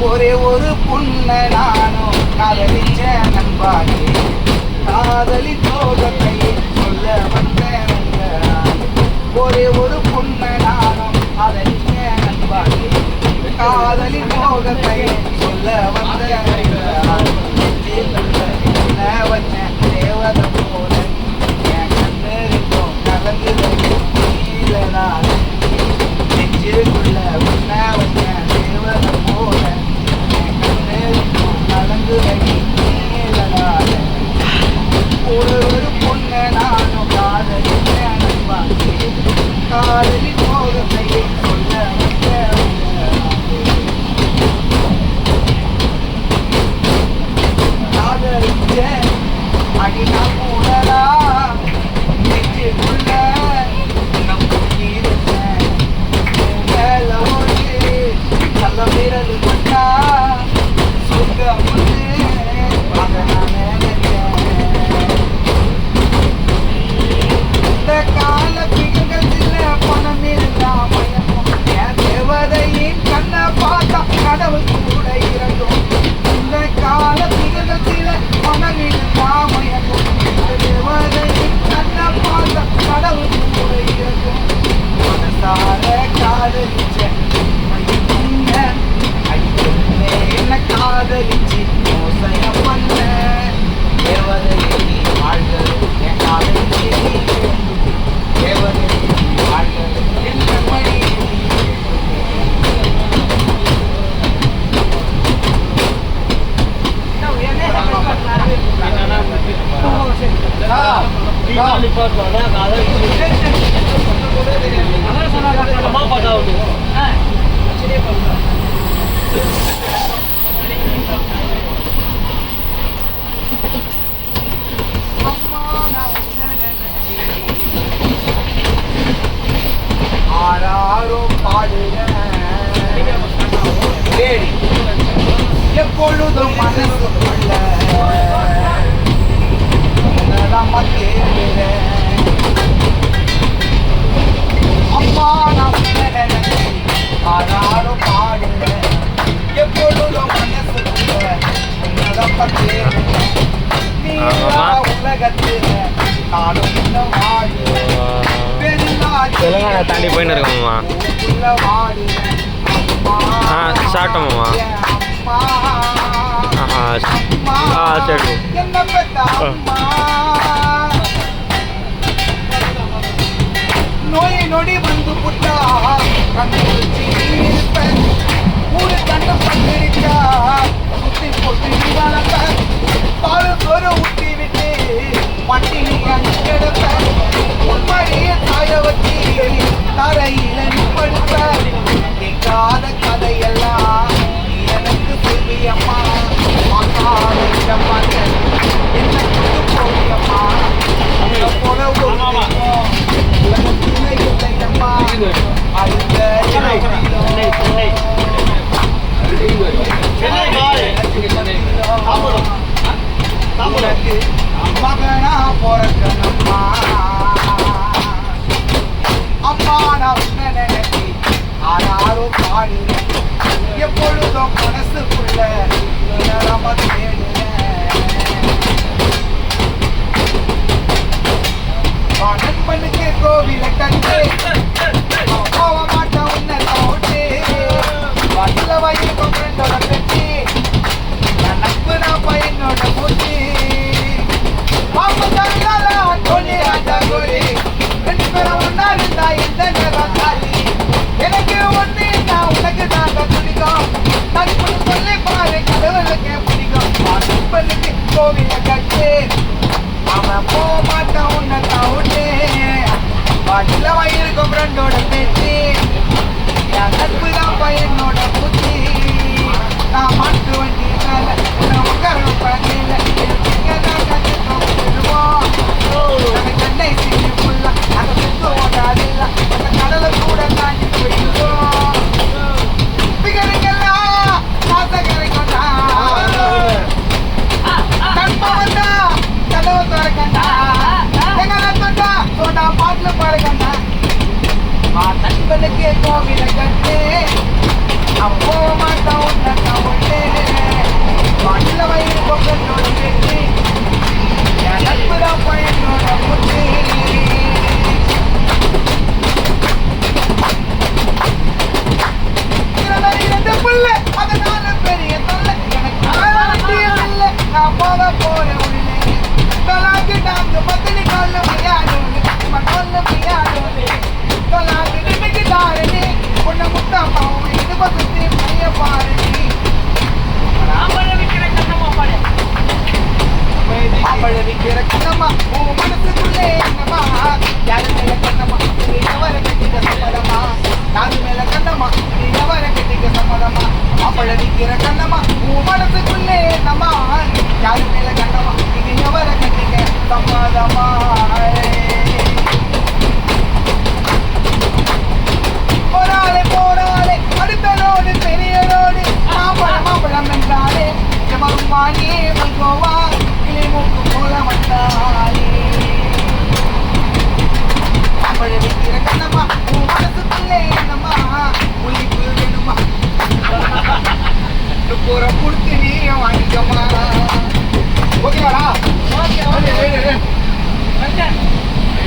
ஒரே ஒரு பொண்ணை நானும் காதலிச்ச நண்பாடி காதலி சோகத்தை சொல்ல வந்தேன் ஒரே ஒரு பொண்ணை நானும் காதலிச்ச நண்பாடி காதலி சோகத்தை சொல்ல வந்தேன் வச்சேன் தேவதை போல என் கண்ணெருக்கும் கலந்து நான் நெஞ்சிருக்குள்ள உன்ன வச்சேன் தேவதை போல என் கண்ணெருக்கும் கலந்து ஒரு ஒரு பொண்ணை நானும் காதலிச்சேன் காதலி போகத்தை சொல்ல காதலிச்சேன் அடினா போனடா நெஞ்சுக்குள்ள நம் இருந்தேன் நல்ல விரல் கொண்டா சொர்க்கம் அதை நான் நினைச்சேன் இந்த கால பிகத்தில் பணம் இருந்தாம என் தேவதையின் கண்ணை பார்த்தா கடவுள் கூட இறங்கும் இந்த கால பிகத்தில் பணம் இருந்தாம தேவதையின் கண்ணை பார்த்தா கடவுள் கூட இறங்கும் மனசார காதலிச்சேன் என்ன காதலிச்சு மோசம் பண்ண தேவதை வாழ்கள் என் காதலிச்சு தேவதை வாழ்கள் என் கண்மணி ஆராரும் பாடுக எப்பொழுதும் மனசுக்குள்ள தேடுற அம்மா நான் ஆராரும் பாடுக எப்பொழுதும் மனசுக்குள்ள தேடுற உலகத்தில் நானும் தெலுங்கானா தாண்டி போயின்னு இருக்கோம்மா. சாப்பிட்டோம்மா. சரி நோய் நொடி வந்து புட்டா ஊரு கண்ணு பட்டிருக்கா சுத்தி போட்டு வளர்த்த பால் சோறு ஊட்டி விட்டு பட்டினி கிடப்ப உண்மைய தாய வச்சு தரையில நிப்படுத்த கேட்காத கதையெல்லாம் எனக்கு சொல்லியம்மா என்ன போயம்மா போல உலகத்துல இல்லையம்மா அடுத்த மகனா பிறக்கணும்மா அம்மா நான் நினைச்சி ஆனாலும் பாடுறேன் எப்பொழுதும் மனசுக்குள்ள நம்ம நண்பனுக்கு கோவில கண்டு போக மாட்டேன் உன்னை தோட்டு வசல வயிற்கும் ஃப்ரெண்டோட பெட்டி நட்பு நான் பையனோட மூச்சு பாம்பு தங்காலா கோழி ராஜா கோழி ரெண்டு பேரும் ஒன்னா இருந்தா எந்த நேரம் தாலி எனக்கு ஒண்ணு நான் உனக்கு தாங்க பிடிக்கும் நட்புன்னு சொல்லி பாரு கடவுளுக்கு பிடிக்கும் நண்பனுக்கு கோவில கட்டு அவன் போக மாட்டான் உன்னை தவிட்டு வசல வயிறுக்கும் யாரு மேல கண்டமா நீங்க எவரை கட்டிக்க சமாதமா போனாலே அடுத்தனோடு பெரியனோடு மாம்பழம் என்றாலே எமருமானே மல்கோவா கிளிமூக்கு போல வந்தாலே மாம்பழ வைக்கிற கண்ணம்மா உன் மனசுக்குள்ளே என்னம்மா உளிப்பு வேணுமா போற கொடுத்து நீ வாங்கிக்கம்மா ஓகேவாடா ஓகே ஓகே